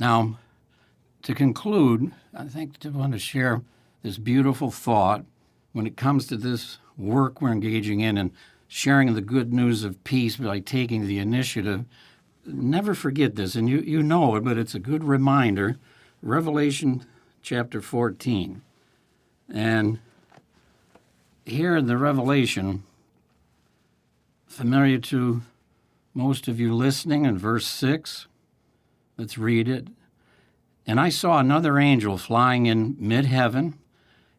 Now, to conclude, I think I want to share this beautiful thought when it comes to this work we're engaging in and sharing the good news of peace by taking the initiative. Never forget this, and you know it, but it's a good reminder. Revelation chapter 14. And here in the Revelation, familiar to most of you listening, in verse 6, let's read it. And I saw another angel flying in mid-heaven,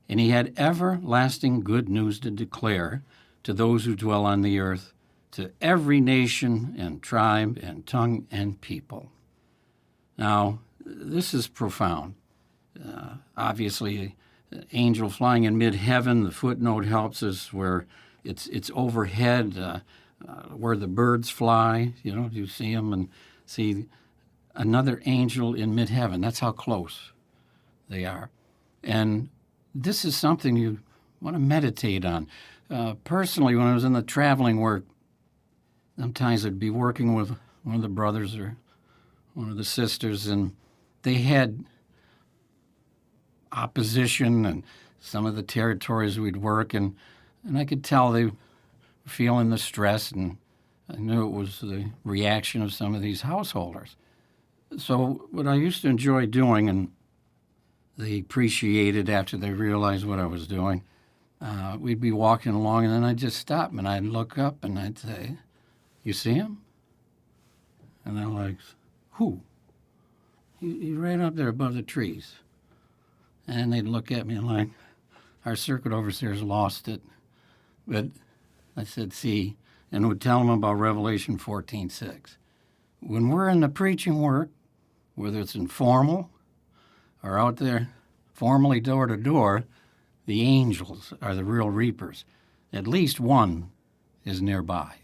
and he had everlasting good news to declare to those who dwell on the earth, to every nation and tribe and tongue and people. Now, this is profound. Obviously, angel flying in mid-heaven, the footnote helps us where it's overhead, where the birds fly. You see them and see another angel in mid-heaven. That's how close they are. And this is something you want to meditate on. Personally, when I was in the traveling work, sometimes I'd be working with one of the brothers or one of the sisters, and they had opposition in some of the territories we'd work, and I could tell they were feeling the stress, and I knew it was the reaction of some of these householders. So what I used to enjoy doing, and they appreciated after they realized what I was doing, we'd be walking along, and then I'd just stop, and I'd look up, and I'd say, "You see him?" And they're like, "Who?" He's right up there above the trees. And they'd look at me and like, "Our circuit overseer's lost it." But I said, "See," and would tell them about Revelation 14:6. When we're in the preaching work, whether it's informal or out there formally door to door, the angels are the real reapers. At least one is nearby.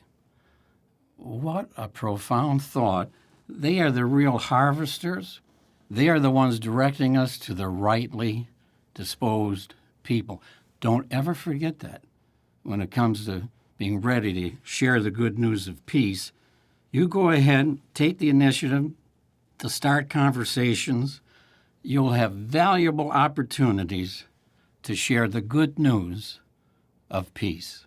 What a profound thought. They are the real harvesters. They are the ones directing us to the rightly disposed people. Don't ever forget that when it comes to being ready to share the good news of peace. You go ahead, take the initiative to start conversations. You'll have valuable opportunities to share the good news of peace.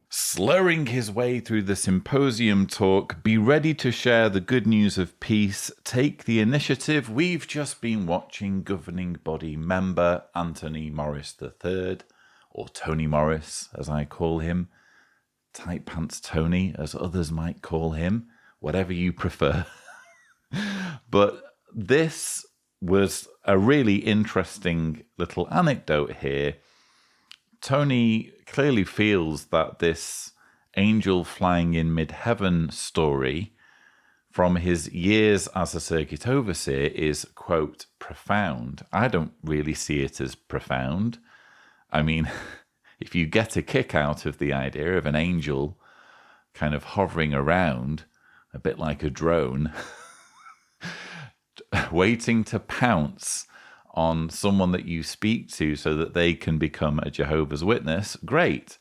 Slurring his way through the symposium talk, be ready to share the good news of peace, take the initiative. We've just been watching governing body member Anthony Morris III, or Tony Morris, as I call him, Tight Pants Tony, as others might call him, whatever you prefer. But this was a really interesting little anecdote here. Tony clearly feels that this angel flying in mid-heaven story from his years as a circuit overseer is, quote, profound. I don't really see it as profound. I mean, if you get a kick out of the idea of an angel kind of hovering around, a bit like a drone, waiting to pounce on someone that you speak to so that they can become a Jehovah's Witness, great.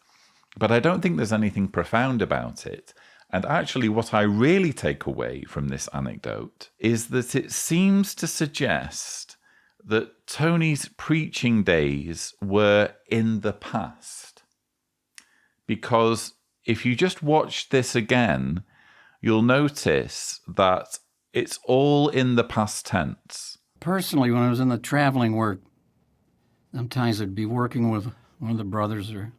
But I don't think there's anything profound about it. And actually what I really take away from this anecdote is that it seems to suggest that Tony's preaching days were in the past. Because if you just watch this again, you'll notice that it's all in the past tense. Personally, when I was in the traveling work, sometimes I'd be working with one of the brothers or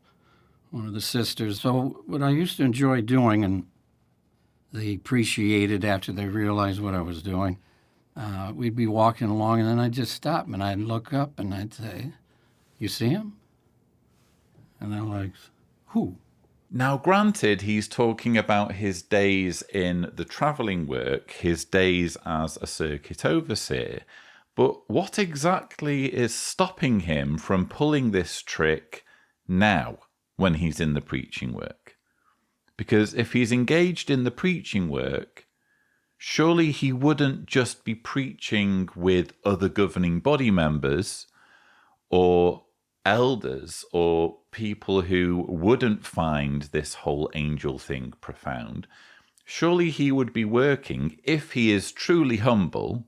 one of the sisters. So what I used to enjoy doing, and they appreciated after they realized what I was doing, we'd be walking along, and then I'd just stop, and I'd look up, and I'd say, "You see him?" And they're like, "Who?" Now, granted, he's talking about his days in the travelling work, his days as a circuit overseer, but what exactly is stopping him from pulling this trick now when he's in the preaching work? Because if he's engaged in the preaching work, surely he wouldn't just be preaching with other governing body members or elders or people who wouldn't find this whole angel thing profound. Surely he would be working, if he is truly humble,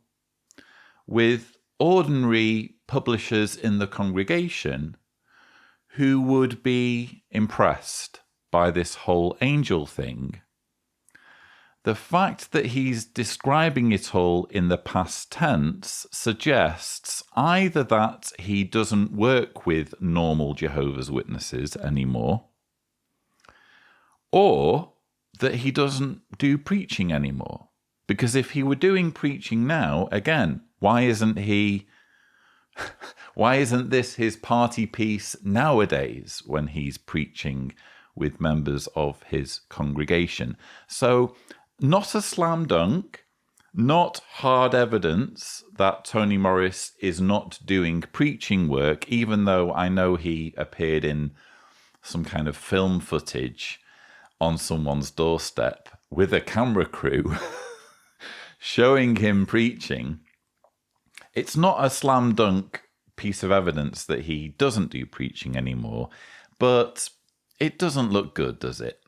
with ordinary publishers in the congregation who would be impressed by this whole angel thing. The fact that he's describing it all in the past tense suggests either that he doesn't work with normal Jehovah's Witnesses anymore, or that he doesn't do preaching anymore. Because if he were doing preaching now, again, why isn't this his party piece nowadays when he's preaching with members of his congregation? So, not a slam dunk, not hard evidence that Tony Morris is not doing preaching work, even though I know he appeared in some kind of film footage on someone's doorstep with a camera crew showing him preaching. It's not a slam dunk piece of evidence that he doesn't do preaching anymore, but it doesn't look good, does it?